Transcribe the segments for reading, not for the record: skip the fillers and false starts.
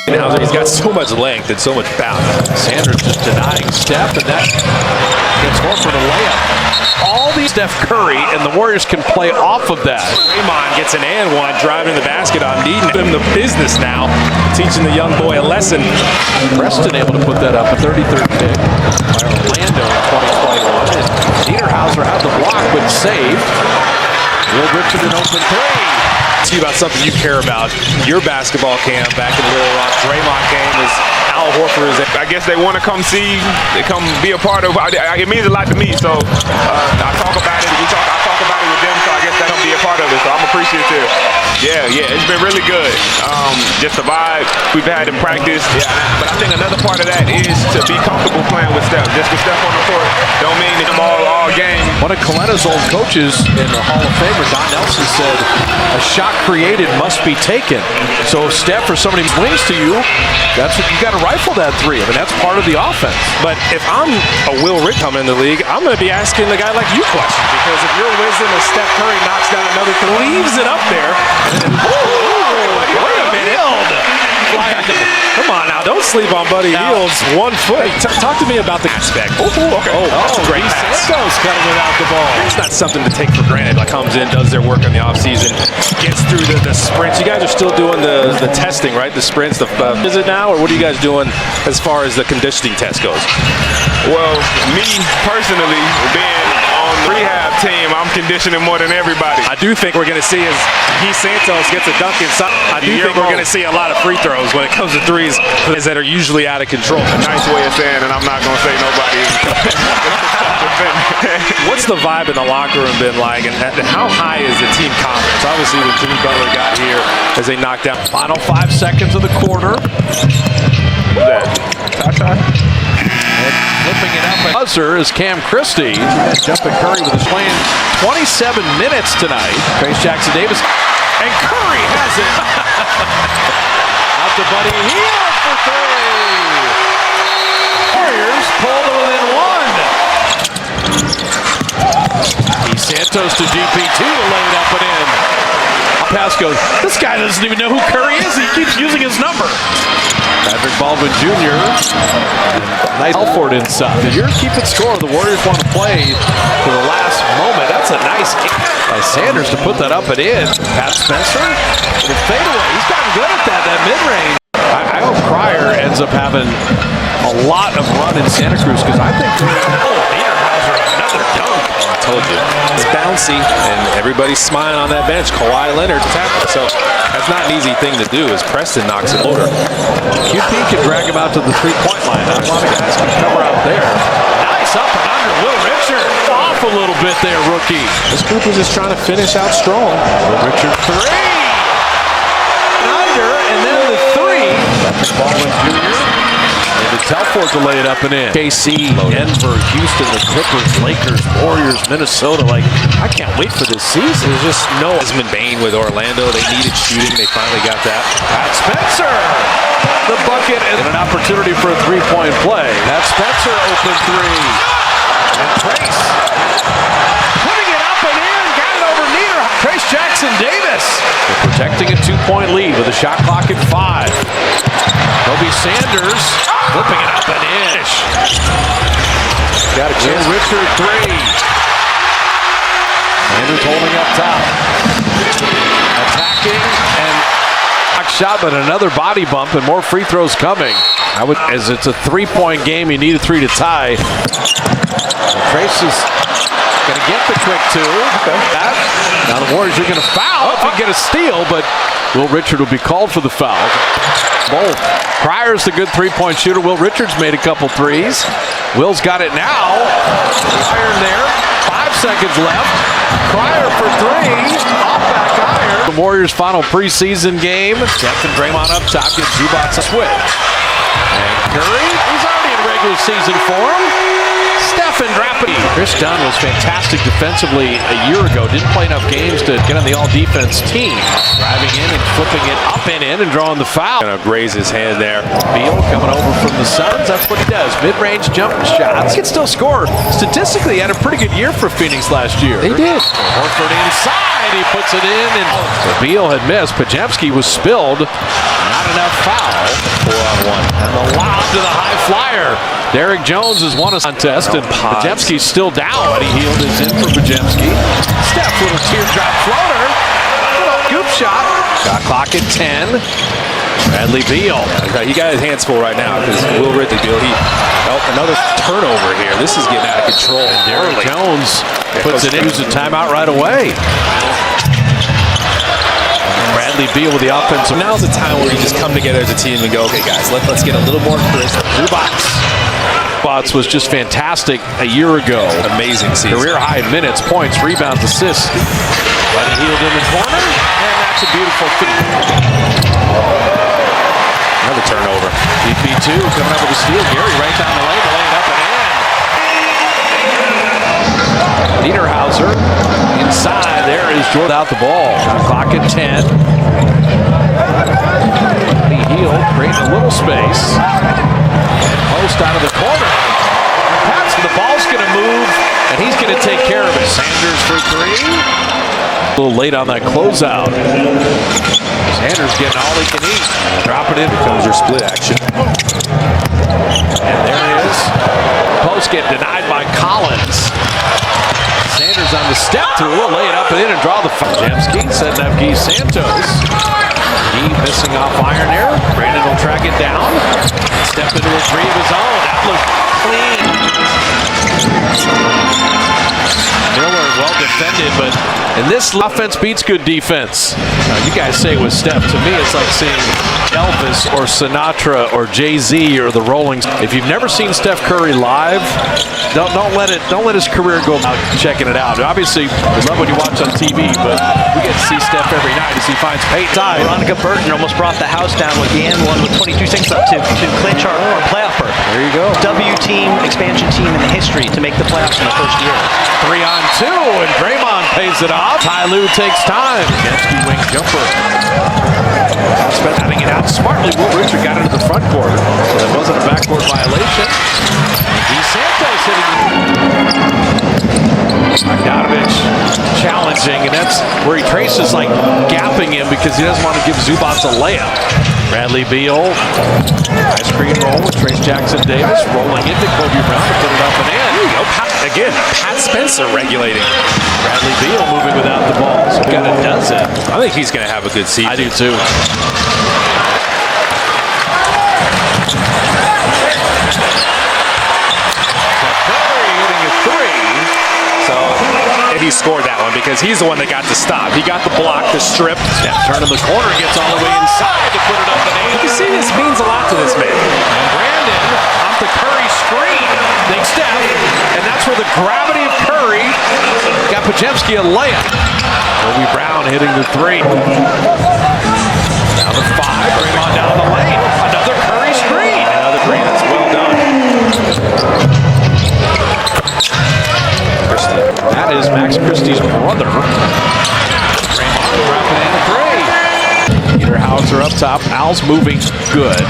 Now he's got so much length and so much bounce. Sanders just denying Steph, and that gets Horford a layup. All these Steph Curry, and the Warriors can play off of that. Draymond gets an and one, driving the basket on needing him the business now, teaching the young boy a lesson. Preston able to put that up, a 33rd pick by Orlando in 2021. And Niederhauser had the block, but saved. Will Richard an open three. See about something you care about. Your basketball camp back in Little Rock. Draymond came as Al Horford is. I guess they want to come see, they come be a part of. It means a lot to me. So I talk about it. I talk about it with them. So I guess they're gonna be a part of it. So I'm appreciative. Yeah, it's been really good. Just the vibe we've had in practice. Yeah, but I think another part of that is to be comfortable playing with Steph. Just with Steph on the court don't mean that I'm all game. One of Coletta's old coaches in the Hall of Famer, Don Nelson, said, "A shot created must be taken." So if Steph or somebody swings to you, that's what you got to rifle that three. I mean, that's part of the offense. But if I'm a Will Rick coming in the league, I'm going to be asking the guy like you questions, because if your wisdom is Steph Curry knocks down another three, leaves it up there. Wait a minute. Come on now, don't sleep on Buddy Hield's 1 foot. Hey, talk to me about the aspect. Great pass. Santos cutting without the ball. It's not something to take for granted. Like, comes in, does their work in the offseason, gets through the sprints. You guys are still doing the testing, right? The sprints. Is it now, or what are you guys doing as far as the conditioning test goes? Well, me personally, being on the rehab team, I'm conditioning more than everybody. I do think we're going to see as Santos gets a dunk inside. I do think we're going to see a lot of free throws when it comes to threes that are usually out of control. Nice way of saying, and I'm not going to say nobody. What's the vibe in the locker room been like, and how high is the team confidence? Obviously, when Jimmy Butler got here, as they knocked down. Final 5 seconds of the quarter. Who's that? Ta-ta? And flipping it up at buzzer is Cam Christie. Jumping Curry with his playing 27 minutes tonight. Trace Jackson Davis. And Curry has it. Out to Buddy Hield for three. Warriors pull to within one. Santos to GP2 to lay it up and in. Pass goes. This guy doesn't even know who Curry is. He keeps using his number. Patrick Baldwin Jr. Nice Alford inside. You're keeping score. The Warriors want to play to the last moment. That's a nice kick by Sanders to put that up and in. Pat Spencer with fadeaway. He's gotten good at that mid-range. I hope Cryer ends up having a lot of run in Santa Cruz, because I think Niederhauser another dunk. I told you. It's bouncy, and everybody's smiling on that bench. Kawhi Leonard tackle. So that's not an easy thing to do as Preston knocks it over. QP can drag him out to the three-point line. Not a lot of guys can cover out there. Nice up and under. Will Richard off a little bit there, rookie. This group is just trying to finish out strong. Will Richard three. Under, and then the three. Patrick Baldwin Jr. And Telford to lay it up and in. KC, Denver, Houston, the Clippers, Lakers, Warriors, Minnesota. Like, I can't wait for this season. There's just no Desmond Bain with Orlando. They needed shooting. They finally got that. Pat Spencer, the bucket, and an opportunity for a three-point play. Pat Spencer, open three. And Trace putting it up and in. Got it over Niederhauser. Trace Jackson Davis. They're protecting a 2-point lead with a shot clock at 5. Kobe Sanders flipping it up and in. Got a chance. Richard three. Sanders holding up top. Attacking and shot, but another body bump and more free throws coming. As it's a 3-point game, you need a 3 to tie. Trace is going to get the quick 2. Now the Warriors are going to foul if they get a steal, but Will Richard will be called for the foul. Both. Cryer's the good 3-point shooter. Will Richards made a couple threes. Will's got it now. Iron there. 5 seconds left. Cryer for 3. Off back iron. The Warriors' final preseason game. Steph and Draymond up top. Get Zubac a switch. And Curry, he's already in regular season form. Steph Steph and drop it. Chris Dunn was fantastic defensively a year ago. Didn't play enough games to get on the all-defense team. Driving in and flipping it up and in and drawing the foul. Gonna graze his hand there. Beal coming over from the Suns. That's what he does. Mid-range jump shots. He can still score. Statistically, he had a pretty good year for Phoenix last year. He did. Horford inside. He puts it in. And Beal had missed. Pajemski was spilled. Not enough foul. 4-on-1. And the lob to the high flyer. Derrick Jones has won a contest, and Pajemski's still down. Buddy Hield is in for Pajemski. Steph with a teardrop floater. Scoop shot. Got clock at 10. Bradley Beal. Yeah, he got his hands full right now because Will Ridley Beal. Another turnover here. This is getting out of control. And Derrick Jones puts it in. Uses a timeout right away. Bradley Beal with the offensive. Now's the time where you just come together as a team and go, okay, guys, let's get a little more crisp. Zubac was just fantastic a year ago. Amazing season. Career high minutes, points, rebounds, assists. Buddy Hield in the corner, and that's a beautiful feat. Another turnover. DP2 coming up with a steal. Gary right down the lane, laying up and in. Niederhauser inside. There is Jordan out the ball. Clock at 10. Buddy Hield creating a little space. Post out of the corner. Pass, the ball's going to move, and he's going to take care of it. Sanders for three. A little late on that closeout. Sanders getting all he can eat. Drop it in. Here comes your split action. And there it is. Post get denied by Collins. Sanders on the step through. We'll lay it up and in and draw the foul. Pajemski setting up Guy Santos. He missing off iron there. Brandon will track it down. Step into a three of his own. That looked clean. Miller well defended, but in this offense beats good defense. Now, you guys say it was Steph. To me, it's like seeing Elvis or Sinatra or Jay-Z or the Rollings. If you've never seen Steph Curry live, don't let his career go out checking it out. Obviously, we love when you watch on TV, but we get to see Steph every night as he finds paint time. Veronica Burton almost brought the house down with the N1 with 22 sinks up to clinch our playoff berth. There you go. W team, expansion team in the history to make the playoffs in the first year. 3-on-2, and Draymond pays it off. Ty Lue takes time. Pajemski wing jumper. Spent having it out smartly. Will Richard got into the front court, so that wasn't a backcourt violation. DeSantos hitting Bogdanovich challenging, and that's where he traces like gapping him because he doesn't want to give Zubac a layup. Bradley Beal, high screen roll with Trace Jackson-Davis, rolling into Kobe Brown to put it up and in. There you go. Again, Pat Spencer regulating. Bradley Beal moving without the ball, so kind of does it. I think he's going to have a good season. I do too. He scored that one because he's the one that got the stop. He got the block, the strip. Steph turning the corner, gets all the way inside to put it up and in. You see, this means a lot to this man. And Brandon off the Curry screen. Big Steph. And that's where the gravity of Curry got Pajemski a layup. Kobe Brown hitting the three. Down to 5. Draymond down the lane. Another Curry screen. Another green. That's well done. That is Max Christie's brother. Draymond wrapping in a three. Niederhauser up top. Al's moving good.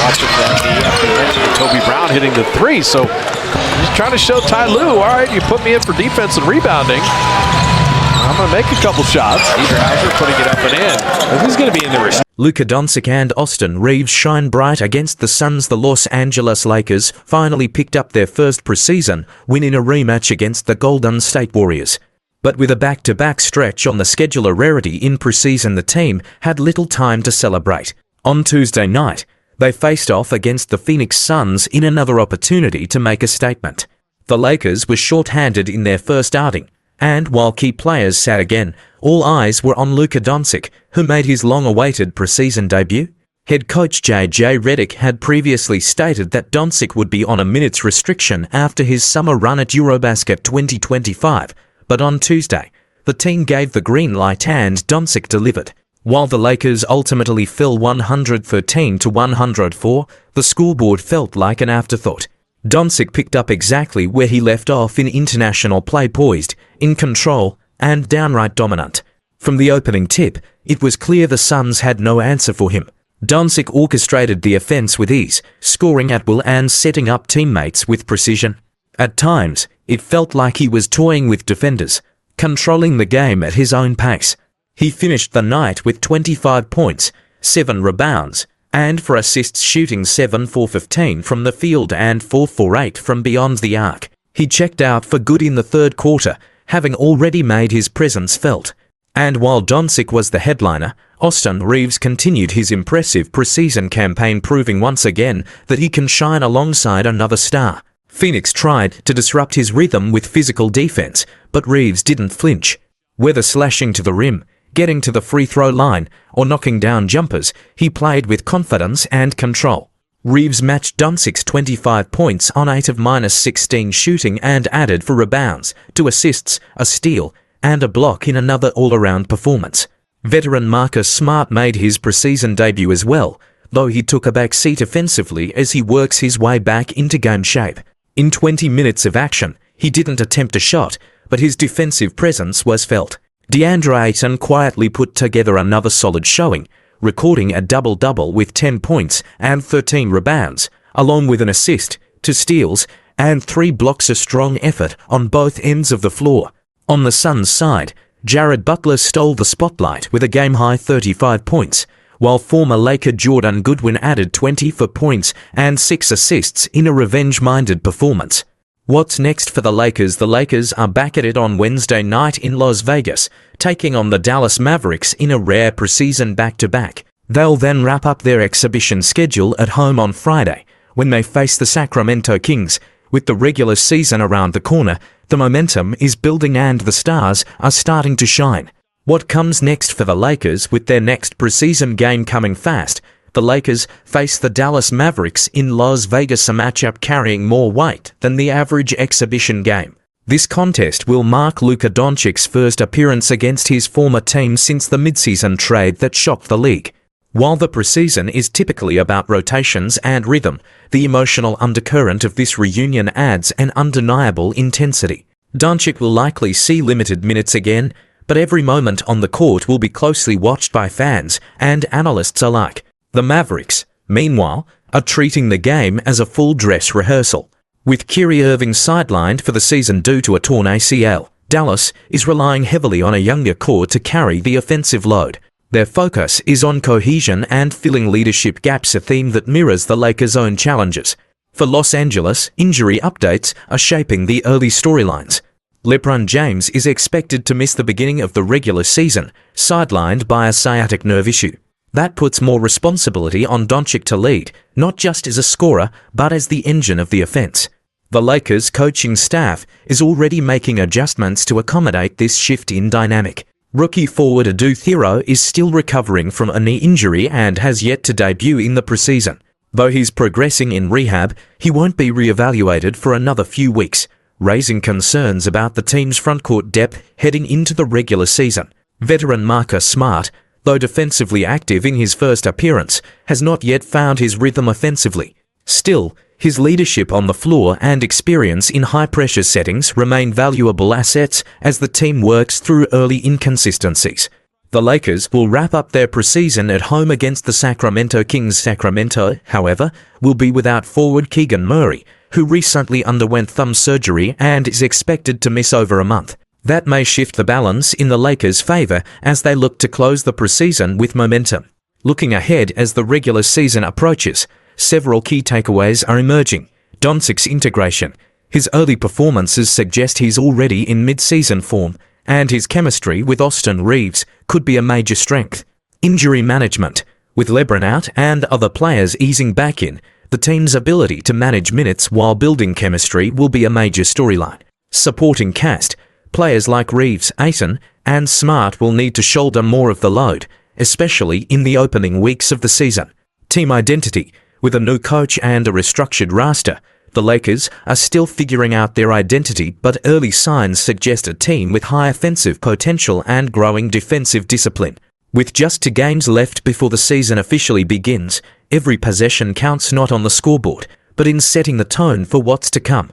Watching that after mentioning Kobe Brown hitting the three. So just trying to show Ty Lue, all right, you put me in for defense and rebounding. I'm going to make a couple shots. Niederhauser putting it up and in. He's going to be in the Luka Doncic and Austin Reeves shine bright against the Suns. The Los Angeles Lakers finally picked up their first preseason win in a rematch against the Golden State Warriors. But with a back-to-back stretch on the schedule, a rarity in preseason, the team had little time to celebrate. On Tuesday night, they faced off against the Phoenix Suns in another opportunity to make a statement. The Lakers were short-handed in their first outing, and while key players sat again, all eyes were on Luka Doncic, who made his long-awaited preseason debut. Head coach J.J. Redick had previously stated that Doncic would be on a minutes restriction after his summer run at Eurobasket 2025, but on Tuesday, the team gave the green light and Doncic delivered. While the Lakers ultimately fell 113-104, the scoreboard felt like an afterthought. Doncic picked up exactly where he left off in international play, poised, in control, and downright dominant. From the opening tip, it was clear the Suns had no answer for him. Doncic orchestrated the offense with ease, scoring at will and setting up teammates with precision. At times, it felt like he was toying with defenders, controlling the game at his own pace. He finished the night with 25 points, 7 rebounds, and for assists, shooting 7 for 15 from the field and 4 for 8 from beyond the arc. He checked out for good in the third quarter, having already made his presence felt. And while Doncic was the headliner, Austin Reaves continued his impressive preseason campaign, proving once again that he can shine alongside another star. Phoenix tried to disrupt his rhythm with physical defense, but Reaves didn't flinch. Whether slashing to the rim, getting to the free throw line, or knocking down jumpers, he played with confidence and control. Reaves matched Doncic's 25 points on 8 of -16 shooting and added 4 rebounds, 2 assists, a steal, and a block in another all-around performance. Veteran Marcus Smart made his preseason debut as well, though he took a back seat offensively as he works his way back into game shape. In 20 minutes of action, he didn't attempt a shot, but his defensive presence was felt. DeAndre Ayton quietly put together another solid showing, recording a double-double with 10 points and 13 rebounds, along with an assist, 2 steals, and 3 blocks. A strong effort on both ends of the floor. On the Suns' side, Jared Butler stole the spotlight with a game-high 35 points, while former Laker Jordan Goodwin added 24 points and 6 assists in a revenge-minded performance. What's next for the Lakers? The Lakers are back at it on Wednesday night in Las Vegas, taking on the Dallas Mavericks in a rare preseason back-to-back. They'll then wrap up their exhibition schedule at home on Friday, when they face the Sacramento Kings. With the regular season around the corner, the momentum is building and the stars are starting to shine. What comes next for the Lakers? With their next preseason game coming fast, the Lakers face the Dallas Mavericks in Las Vegas, a matchup carrying more weight than the average exhibition game. This contest will mark Luka Doncic's first appearance against his former team since the midseason trade that shocked the league. While the preseason is typically about rotations and rhythm, the emotional undercurrent of this reunion adds an undeniable intensity. Doncic will likely see limited minutes again, but every moment on the court will be closely watched by fans and analysts alike. The Mavericks, meanwhile, are treating the game as a full dress rehearsal. With Kyrie Irving sidelined for the season due to a torn ACL, Dallas is relying heavily on a younger core to carry the offensive load. Their focus is on cohesion and filling leadership gaps, a theme that mirrors the Lakers' own challenges. For Los Angeles, injury updates are shaping the early storylines. LeBron James is expected to miss the beginning of the regular season, sidelined by a sciatic nerve issue. That puts more responsibility on Doncic to lead, not just as a scorer, but as the engine of the offense. The Lakers' coaching staff is already making adjustments to accommodate this shift in dynamic. Rookie forward Adu Thero is still recovering from a knee injury and has yet to debut in the preseason. Though he's progressing in rehab, he won't be re-evaluated for another few weeks, raising concerns about the team's frontcourt depth heading into the regular season. Veteran Marcus Smart, though defensively active in his first appearance, has not yet found his rhythm offensively. Still, his leadership on the floor and experience in high-pressure settings remain valuable assets as the team works through early inconsistencies. The Lakers will wrap up their preseason at home against the Sacramento Kings. Sacramento, however, will be without forward Keegan Murray, who recently underwent thumb surgery and is expected to miss over a month. That may shift the balance in the Lakers' favor as they look to close the preseason with momentum. Looking ahead as the regular season approaches, several key takeaways are emerging. Doncic's integration. His early performances suggest he's already in mid-season form, and his chemistry with Austin Reaves could be a major strength. Injury management. With LeBron out and other players easing back in, the team's ability to manage minutes while building chemistry will be a major storyline. Supporting cast. Players like Reaves, Ayton, and Smart will need to shoulder more of the load, especially in the opening weeks of the season. Team identity. With a new coach and a restructured roster, the Lakers are still figuring out their identity, but early signs suggest a team with high offensive potential and growing defensive discipline. With just 2 games left before the season officially begins, every possession counts not on the scoreboard, but in setting the tone for what's to come.